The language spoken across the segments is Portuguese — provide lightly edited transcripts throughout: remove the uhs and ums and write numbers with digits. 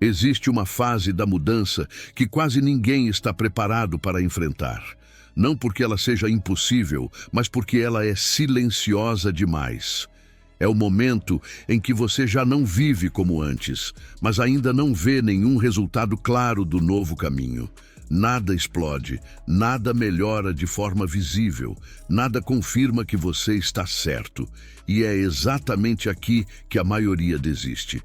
Existe uma fase da mudança que quase ninguém está preparado para enfrentar. Não porque ela seja impossível, mas porque ela é silenciosa demais. É o momento em que você já não vive como antes, mas ainda não vê nenhum resultado claro do novo caminho. Nada explode, nada melhora de forma visível, nada confirma que você está certo. E é exatamente aqui que a maioria desiste.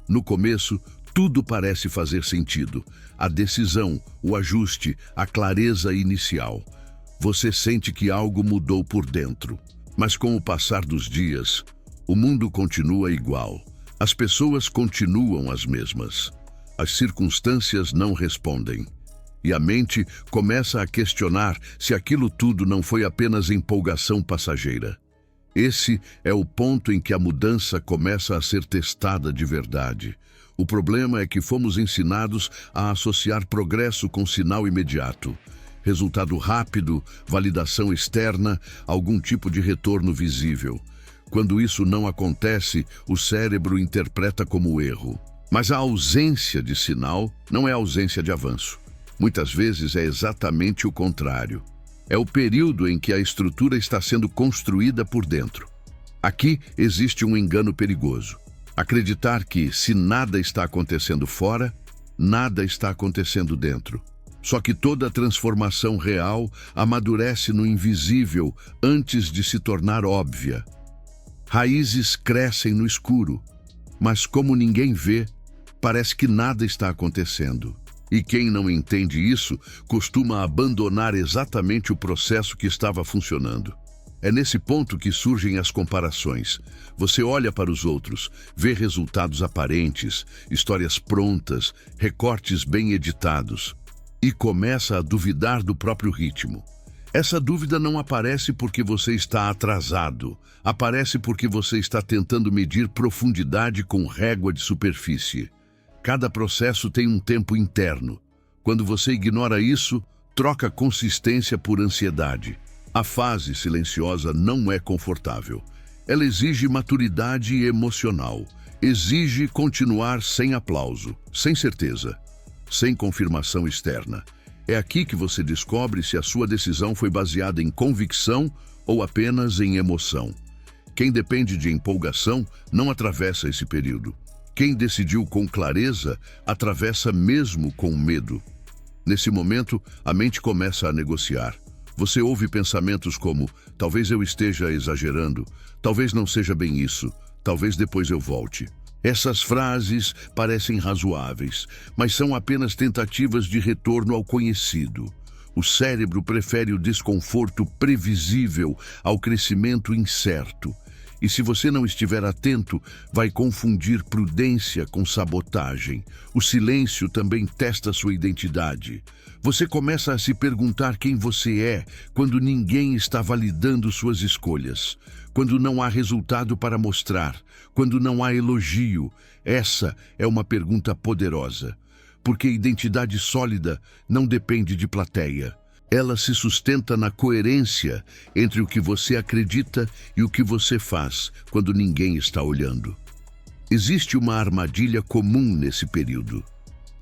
No começo, tudo parece fazer sentido. A decisão, o ajuste, a clareza inicial. Você sente que algo mudou por dentro. Mas com o passar dos dias, o mundo continua igual. As pessoas continuam as mesmas. As circunstâncias não respondem. E a mente começa a questionar se aquilo tudo não foi apenas empolgação passageira. Esse é o ponto em que a mudança começa a ser testada de verdade. O problema é que fomos ensinados a associar progresso com sinal imediato. Resultado rápido, validação externa, algum tipo de retorno visível. Quando isso não acontece, o cérebro interpreta como erro. Mas a ausência de sinal não é ausência de avanço. Muitas vezes é exatamente o contrário. É o período em que a estrutura está sendo construída por dentro. Aqui existe um engano perigoso. Acreditar que, se nada está acontecendo fora, nada está acontecendo dentro. Só que toda transformação real amadurece no invisível antes de se tornar óbvia. Raízes crescem no escuro, mas como ninguém vê, parece que nada está acontecendo. E quem não entende isso costuma abandonar exatamente o processo que estava funcionando. É nesse ponto que surgem as comparações. Você olha para os outros, vê resultados aparentes, histórias prontas, recortes bem editados, e começa a duvidar do próprio ritmo. Essa dúvida não aparece porque você está atrasado, aparece porque você está tentando medir profundidade com régua de superfície. Cada processo tem um tempo interno. Quando você ignora isso, troca consistência por ansiedade. A fase silenciosa não é confortável. Ela exige maturidade emocional. Exige continuar sem aplauso, sem certeza, sem confirmação externa. É aqui que você descobre se a sua decisão foi baseada em convicção ou apenas em emoção. Quem depende de empolgação não atravessa esse período. Quem decidiu com clareza, atravessa mesmo com medo. Nesse momento, a mente começa a negociar. Você ouve pensamentos como, talvez eu esteja exagerando, talvez não seja bem isso, talvez depois eu volte. Essas frases parecem razoáveis, mas são apenas tentativas de retorno ao conhecido. O cérebro prefere o desconforto previsível ao crescimento incerto. E se você não estiver atento, vai confundir prudência com sabotagem. O silêncio também testa sua identidade. Você começa a se perguntar quem você é quando ninguém está validando suas escolhas, quando não há resultado para mostrar, quando não há elogio. Essa é uma pergunta poderosa, porque identidade sólida não depende de plateia. Ela se sustenta na coerência entre o que você acredita e o que você faz quando ninguém está olhando. Existe uma armadilha comum nesse período.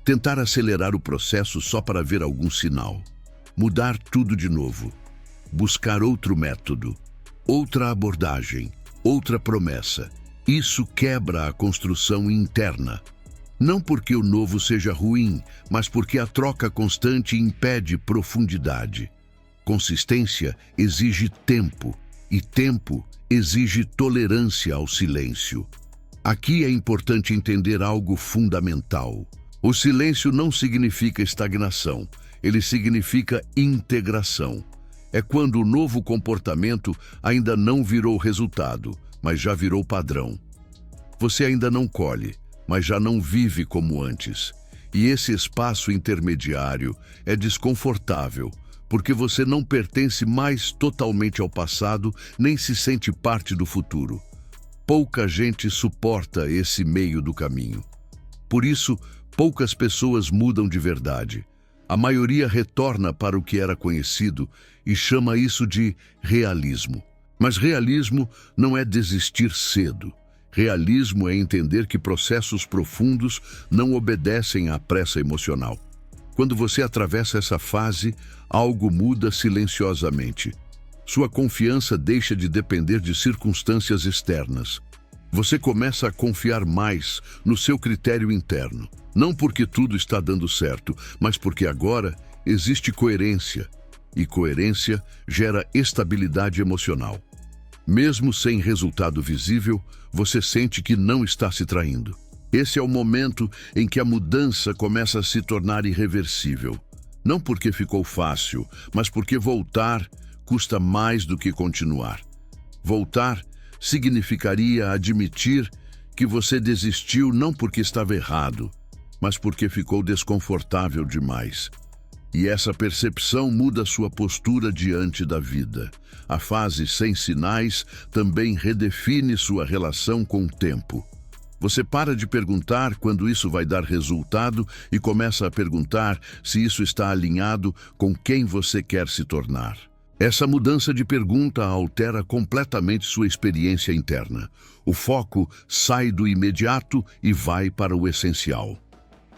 Tentar acelerar o processo só para ver algum sinal. Mudar tudo de novo. Buscar outro método, outra abordagem, outra promessa. Isso quebra a construção interna. Não porque o novo seja ruim, mas porque a troca constante impede profundidade. Consistência exige tempo, e tempo exige tolerância ao silêncio. Aqui é importante entender algo fundamental. O silêncio não significa estagnação, ele significa integração. É quando o novo comportamento ainda não virou resultado, mas já virou padrão. Você ainda não colhe, mas já não vive como antes. E esse espaço intermediário é desconfortável, porque você não pertence mais totalmente ao passado, nem se sente parte do futuro. Pouca gente suporta esse meio do caminho. Por isso, poucas pessoas mudam de verdade. A maioria retorna para o que era conhecido e chama isso de realismo. Mas realismo não é desistir cedo. Realismo é entender que processos profundos não obedecem à pressa emocional. Quando você atravessa essa fase, algo muda silenciosamente. Sua confiança deixa de depender de circunstâncias externas. Você começa a confiar mais no seu critério interno. Não porque tudo está dando certo, mas porque agora existe coerência. E coerência gera estabilidade emocional. Mesmo sem resultado visível, você sente que não está se traindo. Esse é o momento em que a mudança começa a se tornar irreversível. Não porque ficou fácil, mas porque voltar custa mais do que continuar. Voltar significaria admitir que você desistiu não porque estava errado, mas porque ficou desconfortável demais. E essa percepção muda sua postura diante da vida. A fase sem sinais também redefine sua relação com o tempo. Você para de perguntar quando isso vai dar resultado e começa a perguntar se isso está alinhado com quem você quer se tornar. Essa mudança de pergunta altera completamente sua experiência interna. O foco sai do imediato e vai para o essencial.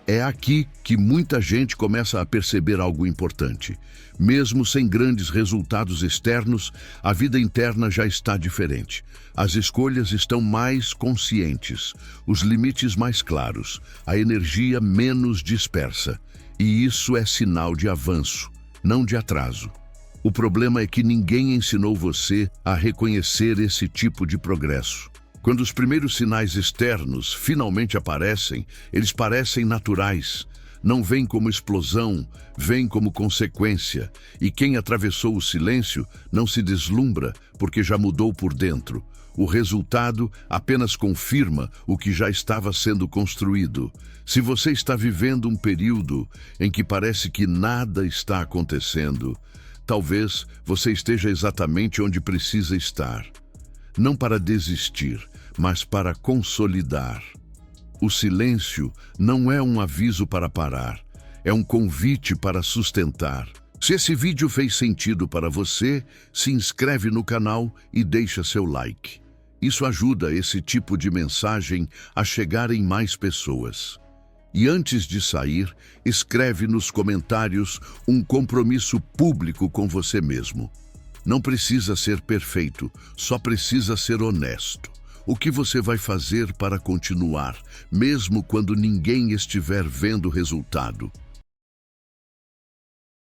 É aqui que muita gente começa a perceber algo importante. Mesmo sem grandes resultados externos, a vida interna já está diferente. As escolhas estão mais conscientes, os limites mais claros, a energia menos dispersa. E isso é sinal de avanço, não de atraso. O problema é que ninguém ensinou você a reconhecer esse tipo de progresso. Quando os primeiros sinais externos finalmente aparecem, eles parecem naturais. Não vêm como explosão, vêm como consequência. E quem atravessou o silêncio não se deslumbra porque já mudou por dentro. O resultado apenas confirma o que já estava sendo construído. Se você está vivendo um período em que parece que nada está acontecendo, talvez você esteja exatamente onde precisa estar. Não para desistir, mas para consolidar. O silêncio não é um aviso para parar, é um convite para sustentar. Se esse vídeo fez sentido para você, se inscreve no canal e deixa seu like. Isso ajuda esse tipo de mensagem a chegar em mais pessoas. E antes de sair, escreve nos comentários um compromisso público com você mesmo. Não precisa ser perfeito, só precisa ser honesto. O que você vai fazer para continuar, mesmo quando ninguém estiver vendo o resultado?